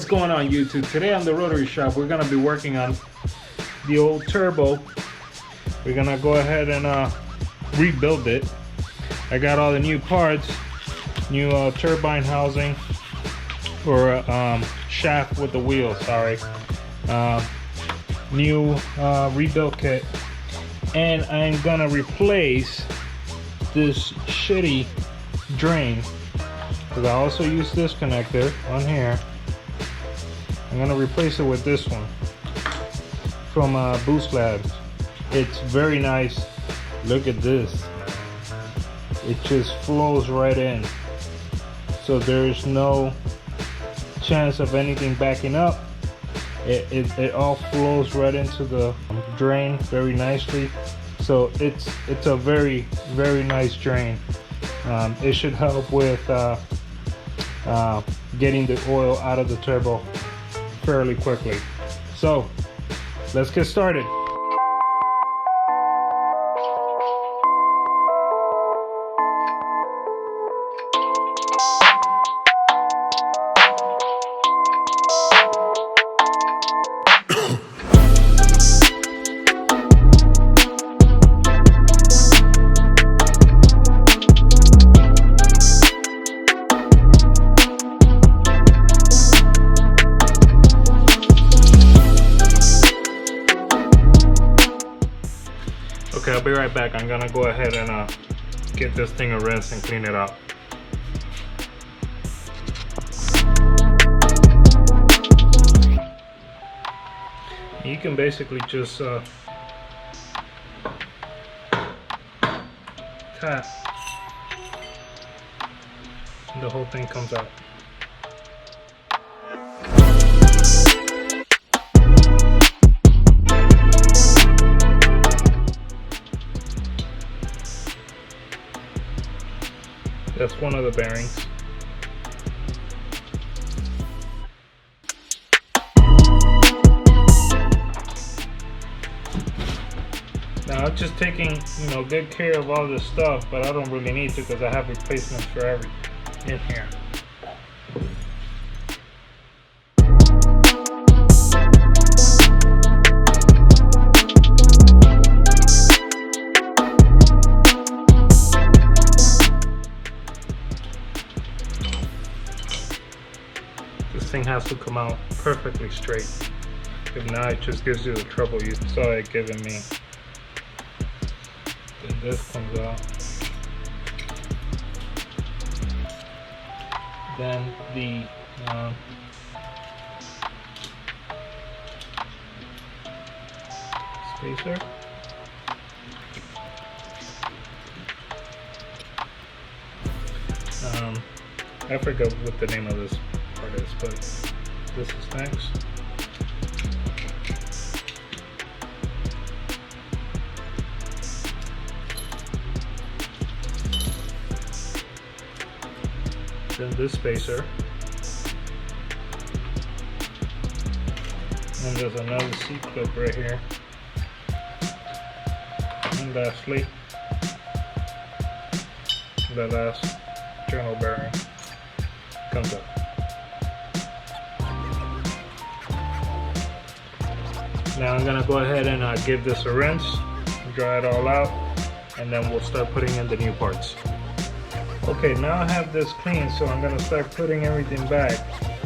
What's going on YouTube? Today on the Rotary Shop we're gonna be working on the old turbo. We're gonna go ahead and rebuild it. I got all the new parts, new turbine housing, or shaft with the wheels, sorry. New rebuild kit, and I'm gonna replace this shitty drain because I also use this connector on here. I'm gonna replace it with this one from Boost Labs. It's very nice. Look at this. It just flows right in, so there's no chance of anything backing up. It all flows right into the drain very nicely. So it's a very nice drain. It should help with getting the oil out of the turbo fairly quickly. So let's get started. Okay, I'll be right back. I'm gonna go ahead and get this thing a rinse and clean it out. You can basically just tap, and the whole thing comes out. That's one of the bearings. Now I'm just taking, good care of all this stuff, but I don't really need to because I have replacements for everything in here. This thing has to come out perfectly straight. If not, it just gives you the trouble you saw it giving me. Then this comes out. Then the spacer. I forgot what the name of this part is, but this is next. Then this spacer. And there's another C-clip right here. And lastly, the last journal bearing comes up. Now I'm gonna go ahead and give this a rinse, dry it all out, and then we'll start putting in the new parts. Okay, now I have this clean, so I'm gonna start putting everything back,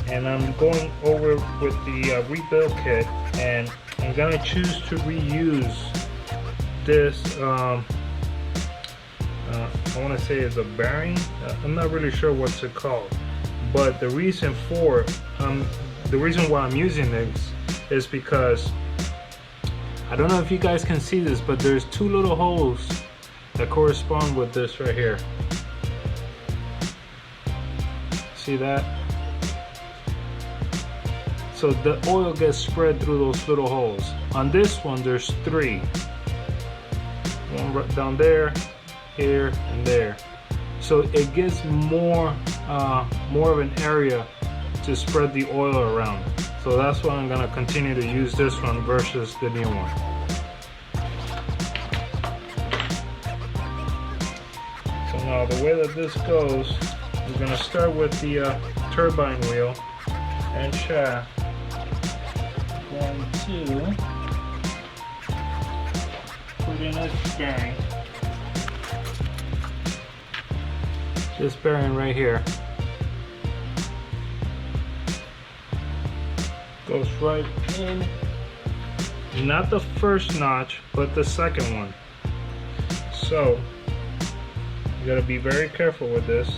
and I'm going over with the rebuild kit, and I'm gonna choose to reuse this. I want to say it's a bearing. I'm not really sure what's it called, but the reason why I'm using this is because I don't know if you guys can see this, but there's two little holes that correspond with this right here. See that? So the oil gets spread through those little holes. On this one, there's three. One right down there, here, and there. So it gives more of an area to spread the oil around. So that's why I'm gonna continue to use this one versus the new one. So now the way that this goes, we're gonna start with the turbine wheel, and shaft. Going to put in this bearing. This bearing right here goes right in, not the first notch, but the second one. So you gotta be very careful with this.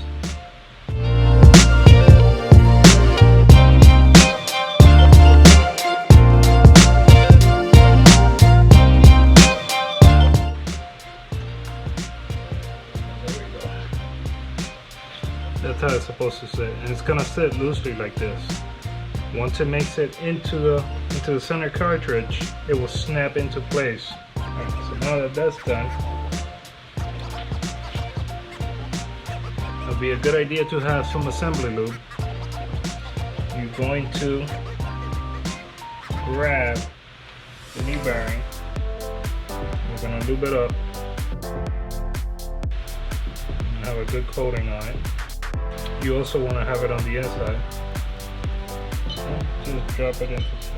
That's how it's supposed to sit, and it's gonna sit loosely like this. Once it makes it into the center cartridge, it will snap into place. Alright, so now that that's done, it'll be a good idea to have some assembly lube. You're going to grab the new bearing. We're gonna lube it up and have a good coating on it. You also want to have it on the inside. So just drop it into place.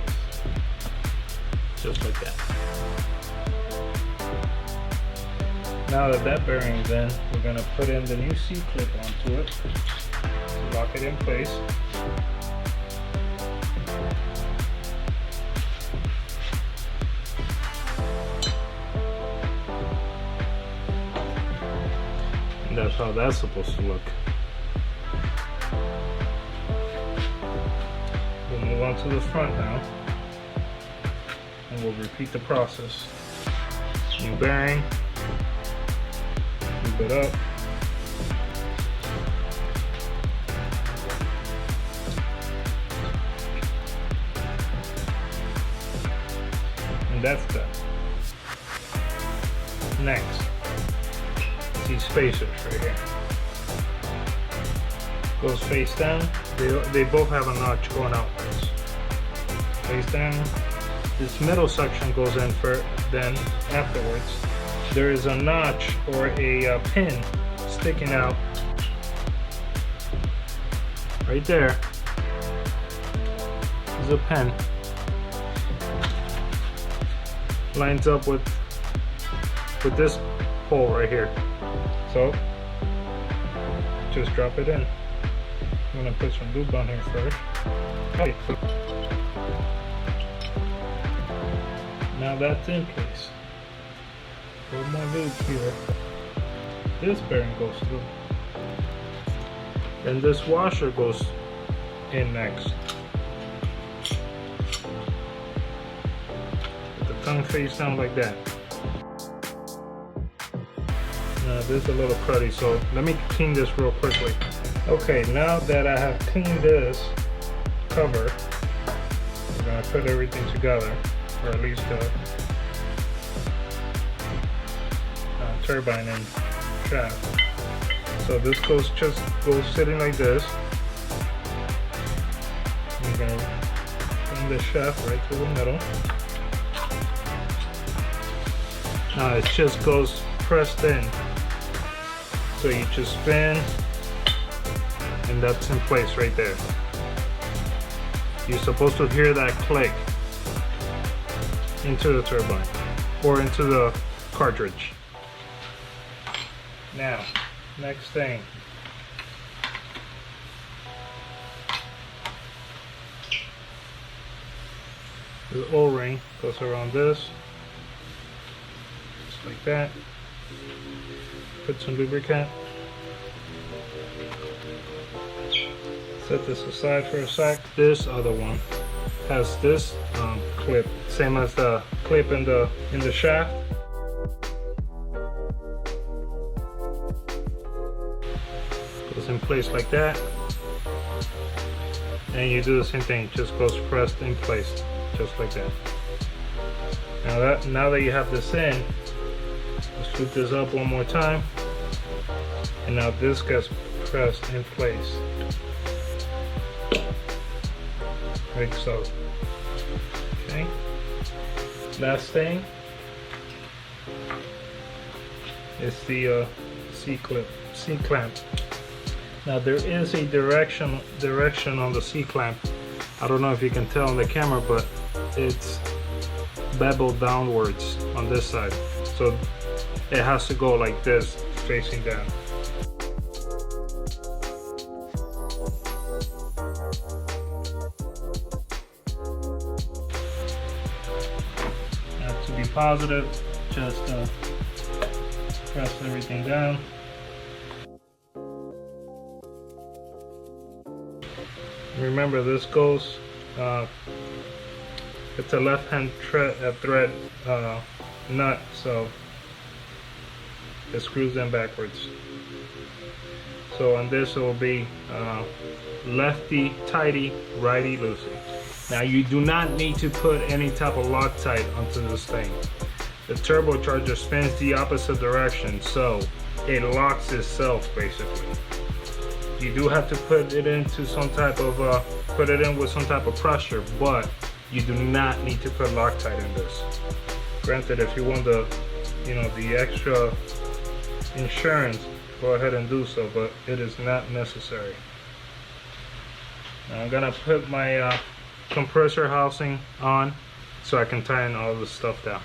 Just like that. Now that that bearing's in, we're going to put in the new C-clip onto it. Lock it in place. And that's how that's supposed to look. Move on to the front now, and we'll repeat the process. New bearing, move it up, and that's done. Next, these spacers right here. Goes face down. They both have a notch going outwards. Face down. This middle section goes in for then afterwards. There is a notch or a pin sticking out right there. There's a pin. Lines up with this hole right here. So just drop it in. I'm gonna put some lube on here first. Okay. Now that's in place. Put more lube here. This bearing goes through. Then this washer goes in next. Put the tongue face down like that. Now this is a little cruddy, so let me clean this real quickly. Okay, now that I have cleaned this cover, we're going to put everything together, or at least the turbine and shaft. So this goes sitting like this. You're going to bring the shaft right through the middle. Now it just goes pressed in. So you just spin, and that's in place right there. You're supposed to hear that click into the turbine or into the cartridge. Now, next thing. The O-ring goes around this, just like that. Put some lubricant. Set this aside for a sec. This other one has this clip, same as the clip in the shaft. Goes in place like that, and you do the same thing. Just goes pressed in place, just like that. Now that you have this in, let's scoop this up one more time, and now this gets pressed in place. Like so. Okay. Last thing is the C-clamp. Now there is a direction on the C-clamp I don't know if you can tell on the camera, but it's beveled downwards on this side, so it has to go like this, facing down. Now to be positive, just press everything down. Remember, this goes, it's a left-hand thread nut, so it screws them backwards. So on this it will be lefty tighty, righty loosey. Now you do not need to put any type of Loctite onto this thing. The turbocharger spins the opposite direction, so it locks itself basically. You do have to put it into some type of with some type of pressure, but you do not need to put Loctite in this. Granted, if you want the the extra insurance, go ahead and do so, but it is not necessary. Now I'm gonna put my compressor housing on so I can tighten all this stuff down.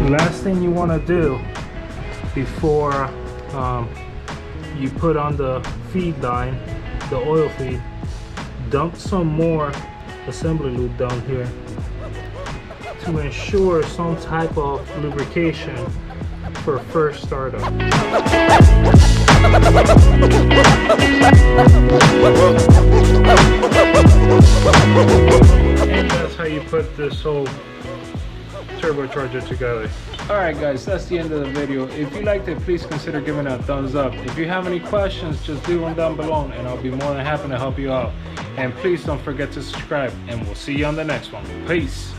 Last thing you want to do before you put on the feed line, the oil feed, dump some more assembly lube down here to ensure some type of lubrication for first startup. And that's how you put this whole turbocharger together. Alright guys, that's the end of the video. If you liked it, please consider giving it a thumbs up. If you have any questions, just leave them down below and I'll be more than happy to help you out. And please don't forget to subscribe, and we'll see you on the next one. Peace!